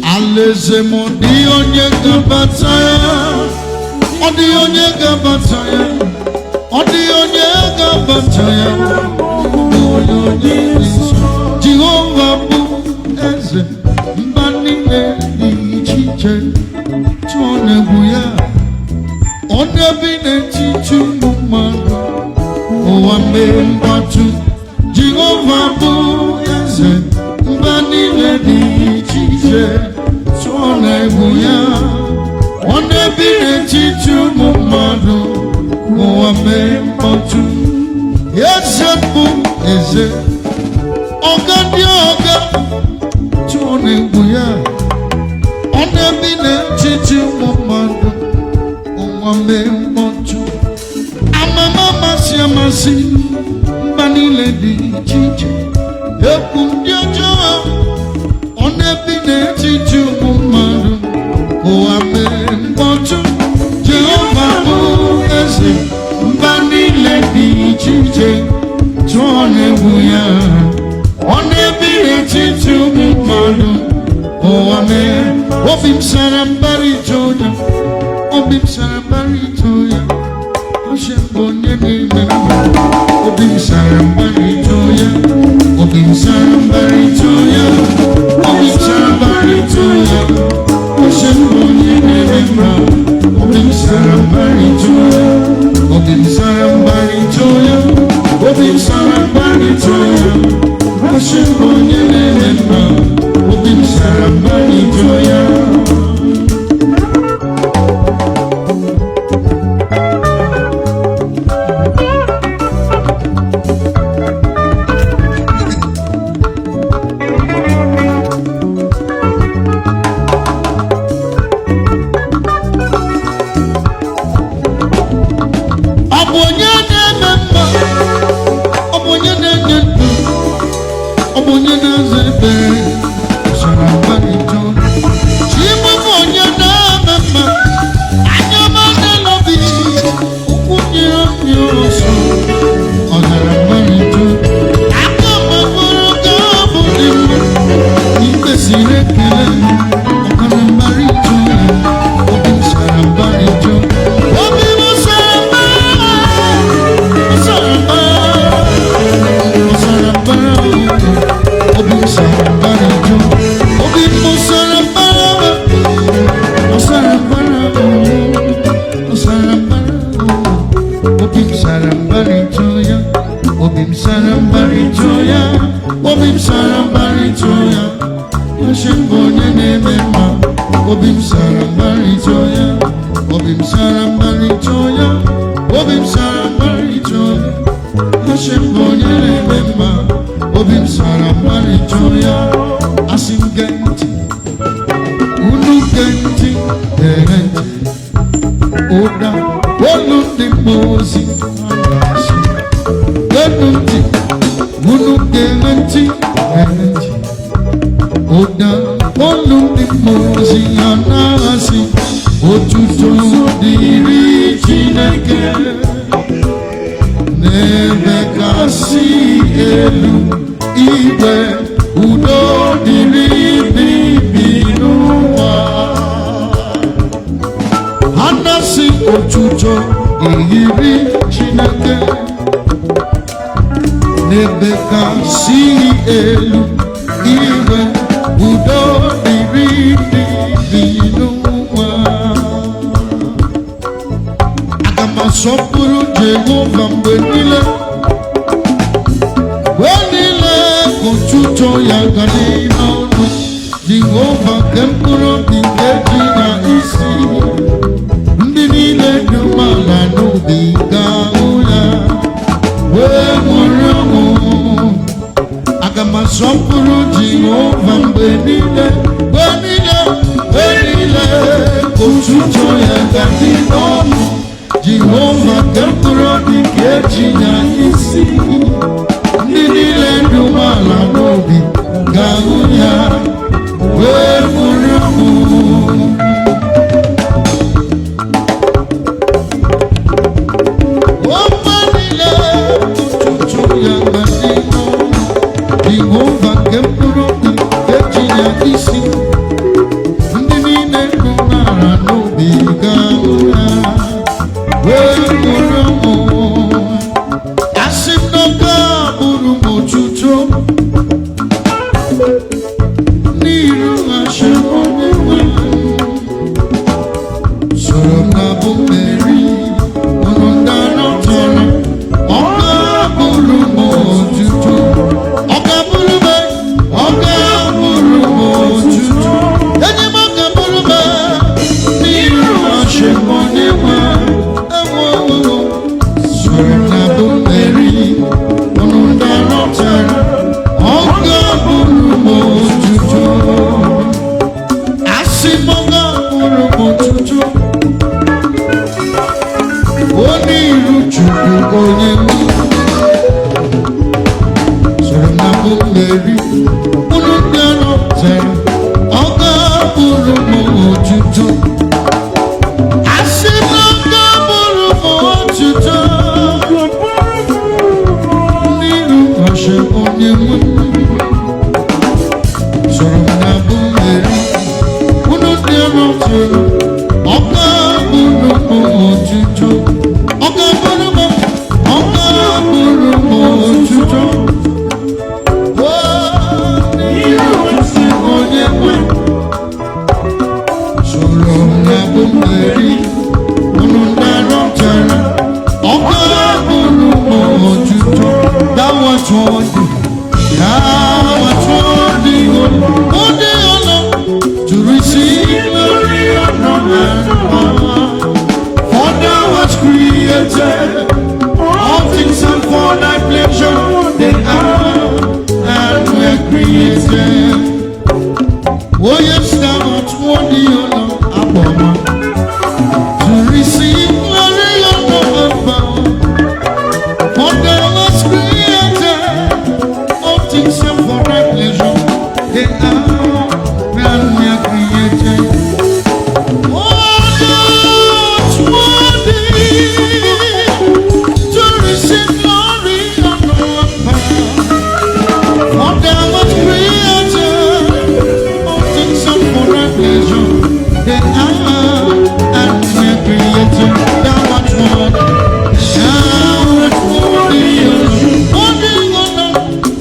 Alezemo di onye gabataya, odi onye gabataya, odi onye gabataya, Jehovah bu eze, mbanile di chiche, tuone buya, one bine chichu mumado, oame mbatu, Jehovah bu eze, mbanile di chiche. Buya, one bine chichu mumado, oame mbatu, yesepu eze, oga di oga, tuone buya, one bine chichu mumado, oame mbatu, amama masi, mbanile di chiche, ekum di ojoa, one bine chichu mumado, oame mbatu, Jehovah bu eze, mbanile di chiche, tuone buya, one bine chichu mumado, oame, obim sarambari joya, obim sarambari joya, oshembonye nime, obim sarambari joya, obim sarambari joya, obim sarambari joya, oshembonye nime, obim sarambari joya, obim sarambari joya, obim sarambari joya, oshembonye nime, obim sarambari joya. Jehovah kempuro di kejinya isi nile dumala nobi gaunya wemuramu omanile tutu yang batino Jehovah kempuro di kejinya isi n'iru ashe onye nwe soro na bụ mmeri unu ndị anọtara ọ ga-abụrụ m otuto ọ ga-abụrụ m otuto enyi m ọ ga-abụrụ m n'iru ashe onye nwe soro na bụ mmeri unu ndị anọtara ọ ga-abụrụ m otuto asị m ọ ga-abụrụ m otuto onye iru Chukwu onye m soro na bụ mmeri unu ndị anọtara ọ ga-abụrụ m otuto asị m ọ ga-abụrụ m otuto n'iru ashe onye m soro na bụ mmeri unu ndị anọtara ọ ga-abụrụ m otuto ọ ga-abụrụ m otuto n'iru ashe onye nwe soro na bụ mmeri unu ndị anọtara ọ ga-abụrụ m otuto that was worthy to receive glory, honor, and power. For thou was created all things and for thy pleasure they are and were created. Oh yes, thou art worthy, honor, and power to receive glory, honor, and power. For thou was created all things and for thy pleasure they are and were created. Oh, God's worthy to receive glory, honor, and power. For thou was created all things and for thy pleasure they are and were created. Thou art worthy, worthy, honor,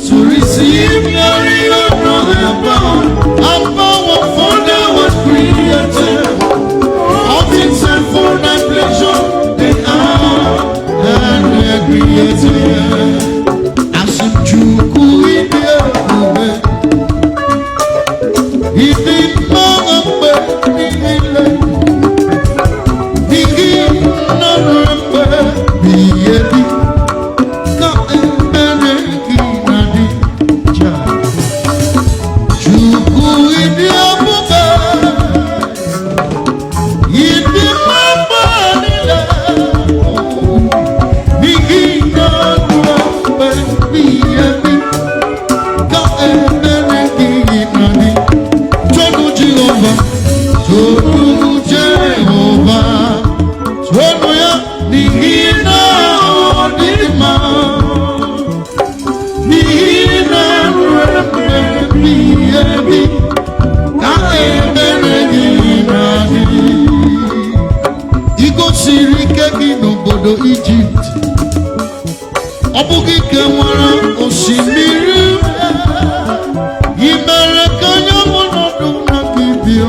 to receive glory, honor, and power. And power for thou was created all things and for thy pleasure they are and were created. As in Chukwu ide ebube ịdị mma mgbe niile dị gị nọrọ mgbe ebighị ebi ka ebere gị na-adị Chukwu ịdị ebube ịdị mma mgbe niile dị gị nọrọ mgbe ebighị ebi ka ebere gị na-adị Tonu Jehova, tonu ya n'ihi na ọ dị mma, n'ihi na ebighị ebi ka ebere gị na-adị. I gosiri ike gị n'obodo Ijipt, ọ bụghị ka nwere osimiri i mere ka anya m nọdụ na gị bịa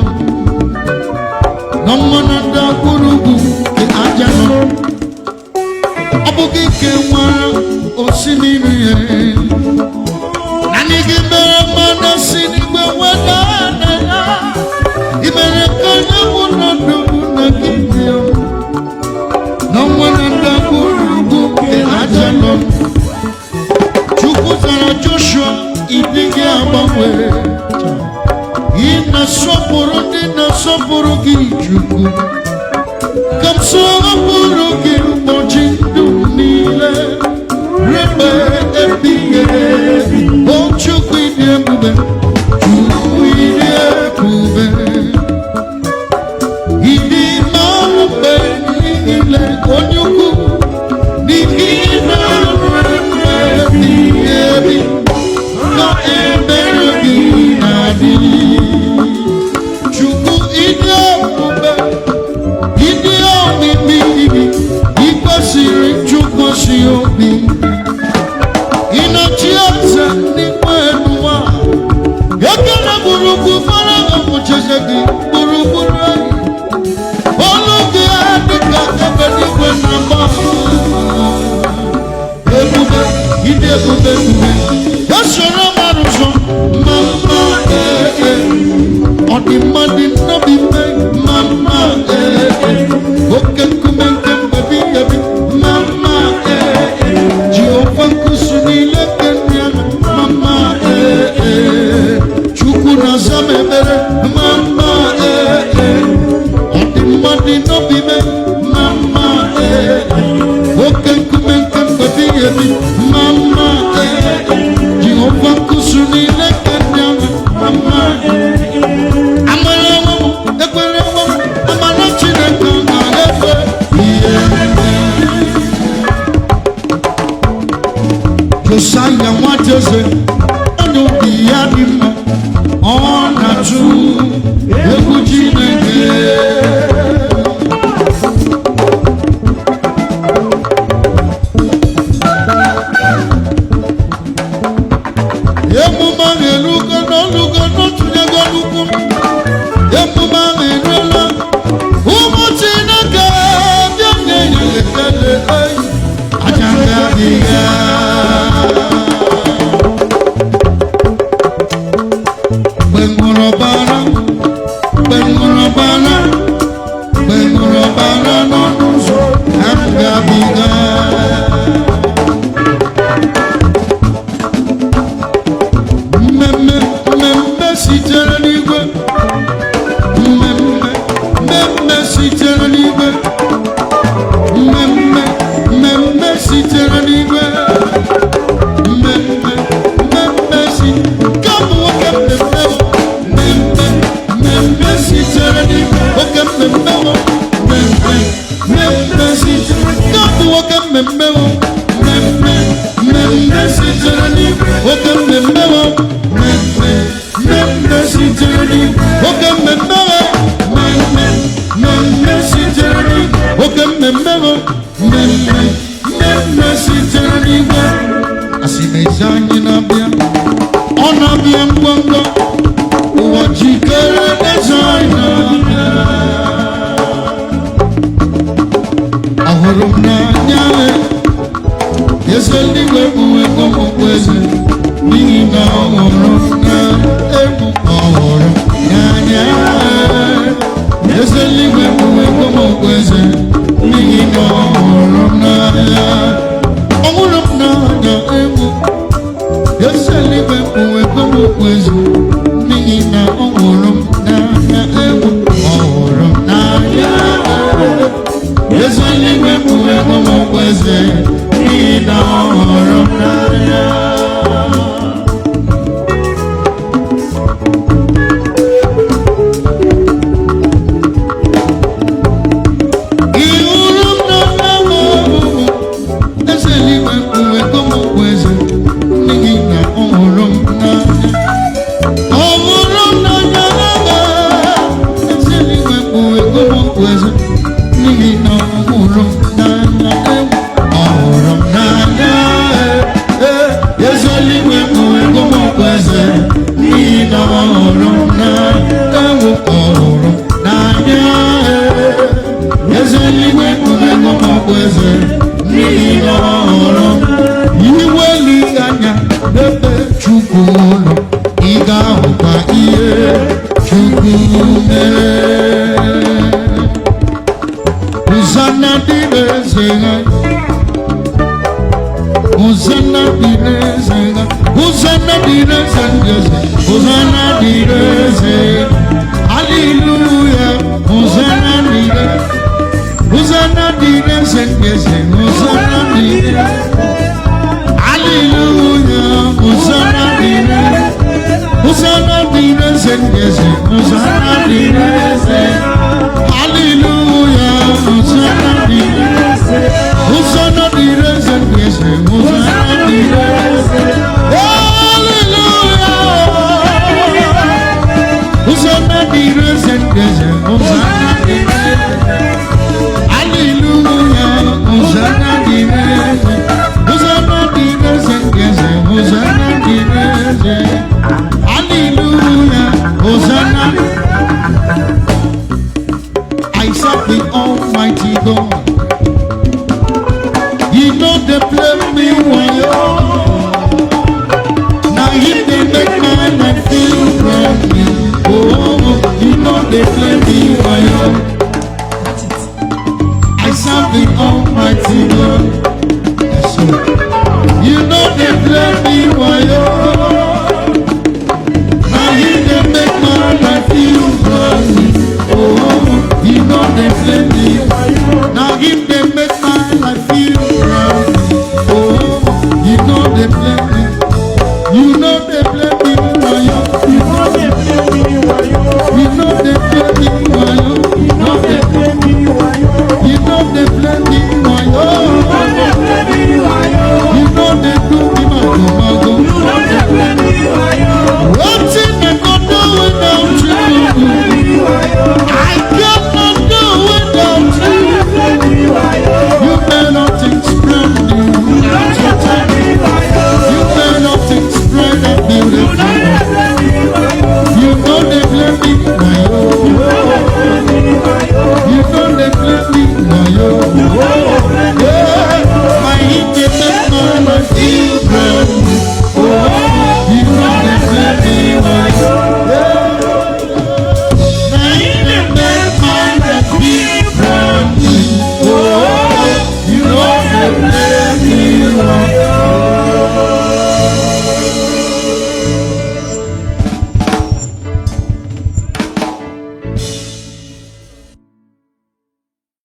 na mmanụ ndagwurugwu nke aja nọ ọ bụghị ka nwere osimiri naanị gị mere mmanụ si n'igwe weda na ya i mere ka anya m nọdụ na gị bịa na mmanụ ndagwurugwu nke aja nọ Chukwu zara Joshua ịdịghị agbanwe ị na-asọpụrụ ndị na-asọpụrụ gị Chukwu ka m sọpụrụ gị ụbọchị ndụ niile ruo mgbe ebighị ebi o Chukwu ịdị ebube Chukwu ịdị ebube ịdị mma mgbe niile onye ukwu n'ihi na ebighị ebi ka ebere gị na-adị Chukwu ịdị ebube ịdị omimi Olugu fara muchezegi buruburu Olugu adika kabedi kwenamba Ebube ide ebube Yashara maruzo mama Odimadi nabi me mama Oke kumenke baby yabi mama Jehovah kusuni lekenya mama Chukuna zamebere mama Odimadi nabi me mama Oke kumenke baby yabi mama Jehovah kusuni lekenya mama Josiah Wateze, ono biyadima, ona tu, ekujinege. Yemumane luka no tunyega lukum. Yemumane nela, umutinege, byanye yekele ay, ajanga diga. Hosanna,